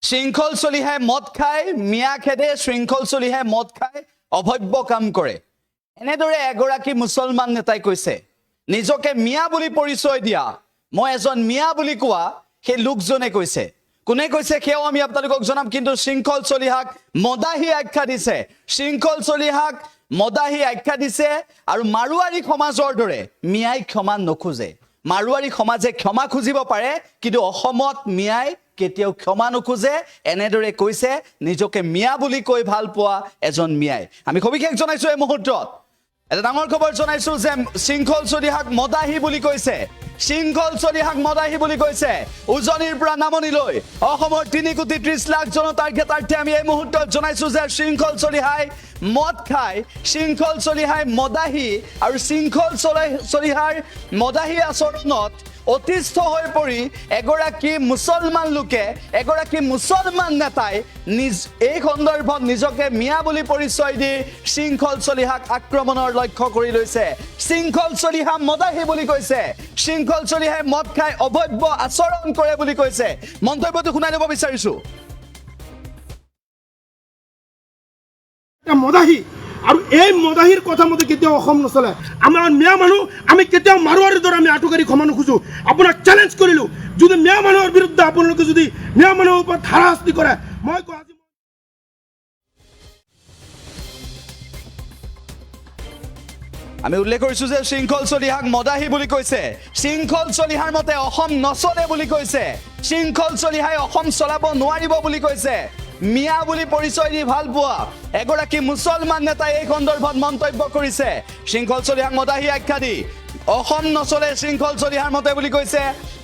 শৃংখল চলিহাই মদ খায়, মিয়া খেদে শৃংখল চলিহাই মদ খায়, অভব্য কাম কৰে। এনেদৰে এগৰাকী মুছলমান নেতাই কৈছে, নিজকে মিয়া বুলি পৰিচয় দিয়া, মই এজন মিয়া বুলি কোৱা সেই লোকজনে কৈছে। কোনে কৈছে সেয়াও আমি আপোনালোকক জনাম, কিন্তু শৃংখল চলিহাক মদাহী আখ্যা দিছে। শৃংখল চলিহাক মদাহী আখ্যা দিছে আৰু মাৰোৱাৰী সমাজৰ দৰে মিয়াই ক্ষমা নোখোজে। মাৰোৱাৰী সমাজে ক্ষমা খুজিব পাৰে, কিন্তু অসমত মিয়াই কেতিয়াও ক্ষমা নোখোজে। এনেদৰে কৈছে নিজকে মিয়া বুলি কৈ ভাল পোৱা এজন মিয়াই। আমি সবিশেষ জনাইছো এই মুহূৰ্তত এটা ডাঙৰ খবৰ জনাইছো যে শৃংখল চলিহাক মদাহী বুলি কৈছে। শৃংখল চলিহাক মদাহী বুলি কৈছে। উজনিৰ পৰা নামনিলৈ অসমৰ 3,30,00,000 জনতাৰ জ্ঞাতাৰ্থে আমি এই মুহূৰ্তত জনাইছো যে শৃংখল চলিহাই মদ খায়, শৃংখল চলিহাই মদাহী আৰু শৃংখল চলিহাৰ মদাহী আচৰণত অতিষ্ঠ হৈ পৰি এগৰাকী মুছলমান লোকে, এগৰাকী মুছলমান নেতাই এই সন্দৰ্ভত নিজকে মিয়া বুলি পৰিচয় দি শৃংখল চলিহাক আক্ৰমণৰ লক্ষ্য কৰি লৈছে। শৃংখল চলিহা মদাহী বুলি কৈছে। শৃংখল চলিহাই মদ খাই অভব্য আচৰণ কৰে বুলি কৈছে। মন্তব্যটো শুনাই দিব বিচাৰিছো। মদাহী আৰু এই মদাহীৰ কথা মতে কেতিয়াও অসম নচলে। আমাৰ মিয়া মানুহ আমি কেতিয়াও মাৰোৱাৰীৰ দৰে আমি আঁঠুকাৰি ক্ষমা নোখোজো। আপোনাক চেলেঞ্জ কৰিলো, যদি মিয়া মানুহৰ বিৰুদ্ধে আপোনালোকে যদি মিয়া মানুহৰ ওপৰত হাৰাশাস্তি কৰে, মই কওঁ আজি আমি উল্লেখ কৰিছো যে শৃংখল চলিহাক মদাহী বুলি কৈছে। শৃংখল চলিহাৰ মতে অসম নচলে বুলি কৈছে। শৃংখল চলিহাই অসম চলাব নোৱাৰিব বুলি কৈছে। মিয়া বুলি পৰিচয় দি ভাল পোৱা এগৰাকী মুছলমান নেতাই এই সন্দৰ্ভত মন্তব্য কৰিছে। শৃংখল চলিহাক মদাহী আখ্যা দি অসম নচলে শৃংখল চলিহাৰ মতে বুলি কৈছে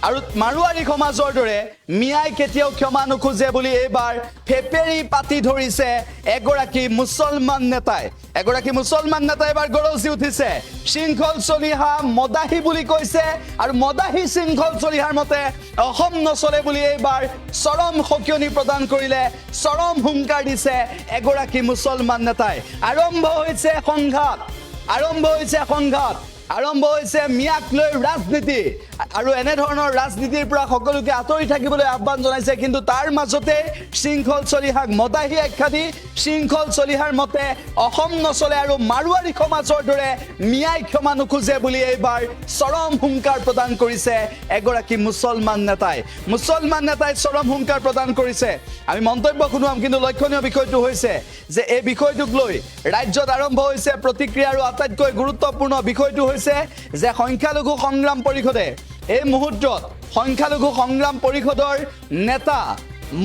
আৰু মাৰোৱাৰী সমাজৰ দৰে মিয়াই কেতিয়াও ক্ষমা নোখোজে বুলি এইবাৰ ফেপেৰি পাতি ধৰিছে এগৰাকী মুছলমান নেতাই। এগৰাকী মুছলমান নেতাই এবাৰ গৰজি উঠিছে। শৃংখল চলিহা মদাহী বুলি কৈছে আৰু মদাহী শৃংখল চলিহাৰ মতে অসম নচলে বুলি এইবাৰ চৰম সকিয়নি প্ৰদান কৰিলে, চৰম হুংকাৰ দিছে এগৰাকী মুছলমান নেতাই। আৰম্ভ হৈছে সংঘাত, আৰম্ভ হৈছে সংঘাত, আৰম্ভ হৈছে মিয়াক লৈ ৰাজনীতি আৰু এনেধৰণৰ ৰাজনীতিৰ পৰা সকলোকে আঁতৰি থাকিবলৈ আহ্বান জনাইছে। কিন্তু তাৰ মাজতে শৃংখল চলিহাক মদাহী আখ্যা দি শৃংখল চলিহাৰ মতে অসম নচলে আৰু মাৰোৱাৰী সমাজৰ দৰে মিয়াই ক্ষমা নোখোজে বুলি এইবাৰ চৰম হুংকাৰ প্ৰদান কৰিছে এগৰাকী মুছলমান নেতাই। মুছলমান নেতাই চৰম হুংকাৰ প্ৰদান কৰিছে। আমি মন্তব্য শুনোৱাম, কিন্তু লক্ষণীয় বিষয়টো হৈছে যে এই বিষয়টোক লৈ ৰাজ্যত আৰম্ভ হৈছে প্ৰতিক্ৰিয়া আৰু আটাইতকৈ গুৰুত্বপূৰ্ণ বিষয়টো হৈছে যে সংখ্যালঘু সংগ্ৰাম পৰিষদে এই মুহূৰ্তত সংখ্যালঘু সংগ্ৰাম পৰিষদৰ নেতা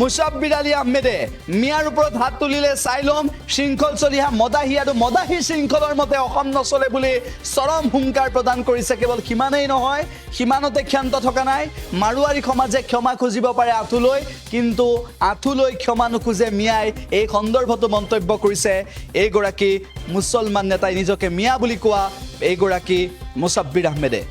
মুছাব্বিৰ আলী আহমেদে মিয়াৰ ওপৰত হাত তুলিলে। চাই ল'ম শৃংখল চলিহা মদাহী আৰু মদাহী শৃংখলৰ মতে অসম নচলে বুলি চৰম হুংকাৰ প্ৰদান কৰিছে। কেৱল সিমানেই নহয়, সিমানতে ক্ষান্ত থকা নাই। মাৰোৱাৰী সমাজে ক্ষমা খুজিব পাৰে আঁঠুলৈ, কিন্তু আঁঠুলৈ ক্ষমা নোখোজে মিয়াই। এই সন্দৰ্ভতো মন্তব্য কৰিছে এইগৰাকী মুছলমান নেতাই, নিজকে মিয়া বুলি কোৱা এইগৰাকী মুছাব্বিৰ আহমেদে।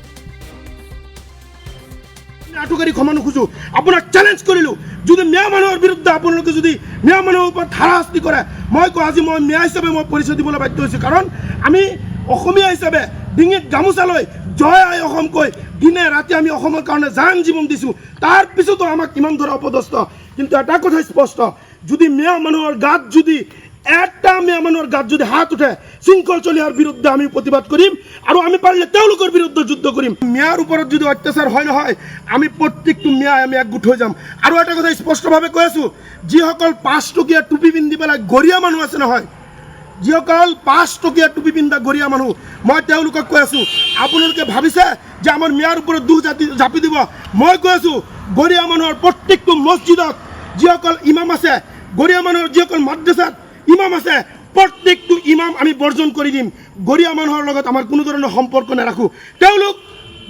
আঁঠুকাৰি ক্ষমা নোখোজো। আপোনাক চেলেঞ্জ কৰিলো, যদি মিয়া মানুহৰ বিৰুদ্ধে আপোনালোকে যদি মিয়া মানুহৰ ওপৰত হাৰাশাস্তি কৰে, মই কওঁ আজি মই মিয়া হিচাপে মই পৰিচয় দিবলৈ বাধ্য হৈছোঁ। কাৰণ আমি অসমীয়া হিচাপে ডিঙিত গামোচা লৈ জয় আই অসম কৈ দিনে ৰাতি আমি অসমৰ কাৰণে জান জীৱন দিছোঁ। তাৰ পিছতো আমাক কিমান ধৰা অপদস্থ। কিন্তু এটা কথা স্পষ্ট, যদি মিয়া মানুহৰ গাত যদি এটা মিয়া মানুহৰ গাত যদি হাত উঠে, শৃংখল চলিহাৰ বিৰুদ্ধে আমি প্ৰতিবাদ কৰিম আৰু আমি পাৰিলে তেওঁলোকৰ বিৰুদ্ধে যুদ্ধ কৰিম। মিয়াৰ ওপৰত যদি অত্যাচাৰ হয় নহয়, আমি প্ৰত্যেকটো মিয়াই আমি একগোট হৈ যাম। আৰু এটা কথা স্পষ্টভাৱে কৈ আছোঁ, যিসকল 5 টকীয়া টুপি পিন্ধি পেলাই গৰীয়া মানুহ আছে নহয়, যিসকল 5 টকীয়া টুপি পিন্ধা গৰীয়া মানুহ, মই তেওঁলোকক কৈ আছোঁ, আপোনালোকে ভাবিছে যে আমাৰ মিয়াৰ ওপৰত দুখ জাপি দিব। মই কৈ আছোঁ, গৰীয়া মানুহৰ প্ৰত্যেকটো মছজিদত যিসকল ইমাম আছে, গৰীয়া মানুহৰ যিসকল মাদ্ৰাছাত ইমাম আছে, প্ৰত্যেকটো ইমাম আমি বৰ্জন কৰি দিম। গৰীয়া মানুহৰ লগত আমাৰ কোনো ধৰণৰ সম্পৰ্ক নাৰাখোঁ। তেওঁলোক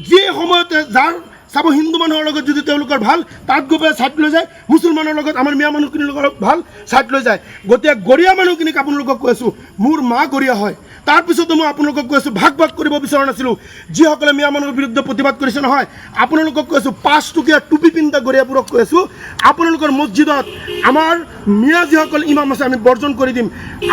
যি সময়তে যাৰ চাব হিন্দু মানুহৰ লগত যদি তেওঁলোকৰ ভাল, তাত গৈ পেলাই ছাইড লৈ যায়। মুছলমানৰ লগত আমাৰ মিয়া মানুহখিনিৰ লগত ভাল, ছাইড লৈ যায়। গতিকে গৰীয়া মানুহখিনিক আপোনালোকক কৈ আছোঁ, মোৰ মা গৰীয়া হয়। তাৰপিছতো মই আপোনালোকক কৈ আছোঁ, ভাগ ভাগ কৰিব বিচৰা নাছিলোঁ। যিসকলে মিয়া মানুহৰ বিৰুদ্ধে প্ৰতিবাদ কৰিছে নহয়, আপোনালোকক কৈ আছোঁ, 5 টকীয়া টুপি পিন্ধা গৰীয়াবোৰক কৈ আছোঁ, আপোনালোকৰ মছজিদত আমাৰ মিয়া যিসকল ইমাম আছে আমি বৰ্জন কৰি দিম।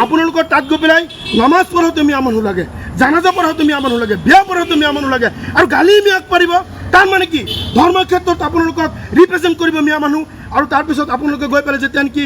আপোনালোকৰ তাত গৈ পেলাই নামাজ পঢ়োঁতে মিয়া মানুহ লাগে, জানাজা পঢ়োঁতে মিয়া মানুহ লাগে, বিয়া পঢ়োঁতে মিয়া মানুহ লাগে, আৰু গালি মিয়াক পাৰিব। তাৰ মানে কি ধৰ্মৰ ক্ষেত্ৰত আপোনালোকক ৰিপ্ৰেজেণ্ট কৰিব মিয়া মানুহ আৰু তাৰপিছত আপোনালোকে গৈ পেলাই যেতিয়া নেকি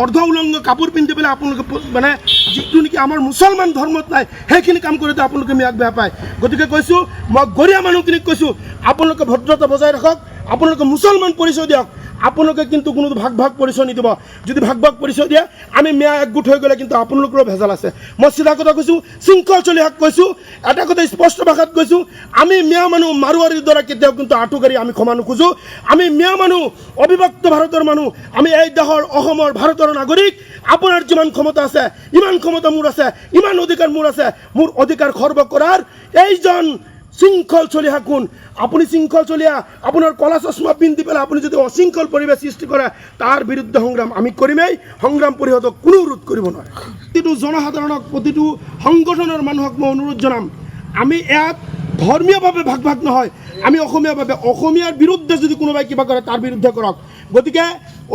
অৰ্ধ উলংগ কাপোৰ পিন্ধি পেলাই আপোনালোকে মানে যিটো নেকি আমাৰ মুছলমান ধৰ্মত নাই সেইখিনি কাম কৰোঁতে আপোনালোকে মিয়াক বেয়া পায় গতিকে কৈছোঁ মই গৰীয়া মানুহখিনিক কৈছোঁ আপোনালোকে ভদ্ৰতা বজাই ৰাখক আপোনালোকে মুছলমান পৰিচয় দিয়ক আপোনালোকে কিন্তু কোনো ভাগ পৰিচয় নিদিব যদি ভাগ পৰিচয় দিয়ে আমি মিয়া একগোট হৈ গ'লে কিন্তু আপোনালোকৰো ভেজাল আছে মই চিধা কথা কৈছোঁ শৃংখল চলিহাক কৈছোঁ এটা কথা স্পষ্ট ভাষাত কৈছোঁ আমি মিয়া মানুহ মাৰোৱাৰীৰ দ্বাৰা কেতিয়াও কিন্তু আঁঠুকাৰি আমি ক্ষমা নোখোজোঁ আমি মিয়া মানুহ অবিভক্ত ভাৰতৰ মানুহ আমি এই দেশৰ অসমৰ ভাৰতৰ নাগৰিক আপোনাৰ যিমান ক্ষমতা আছে ইমান ক্ষমতা মোৰ আছে ইমান অধিকাৰ মোৰ আছে মোৰ অধিকাৰ খৰ্ব কৰাৰ এইজন শৃংখল চলিহা কোন আপুনি শৃংখল চলিয়া আপোনাৰ কলা চশমা পিন্ধি পেলাই আপুনি যদি অশৃংখল পৰিৱেশ সৃষ্টি কৰে তাৰ বিৰুদ্ধে সংগ্ৰাম আমি কৰিমেই সংগ্ৰাম পৰিষদক কোনো ৰোধ কৰিব নোৱাৰে প্ৰতিটো জনসাধাৰণক প্ৰতিটো সংগঠনৰ মানুহক মই অনুৰোধ জনাম আমি ইয়াত ধৰ্মীয়ভাৱে ভাগ নহয় আমি অসমীয়াভাৱে অসমীয়াৰ বিৰুদ্ধে যদি কোনোবাই কিবা কৰে তাৰ বিৰুদ্ধে কৰক গতিকে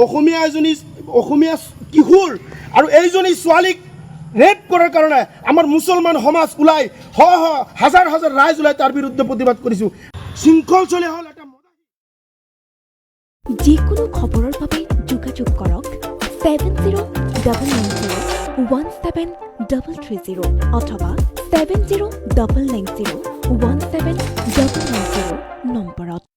অসমীয়া কিশোৰ আৰু এইজনী ছোৱালীক ৰেপ কৰাৰ কাৰণে আমাৰ মুছলমান সমাজ ওলাই হাজাৰ ৰাইজ ওলাই তাৰ বিৰুদ্ধে প্ৰতিবাদ কৰিছোঁ শৃংখল চলে হ'ল এটা যিকোনো খবৰৰ বাবে যোগাযোগ কৰক 7099017330 অথবা 7099017390 নম্বৰত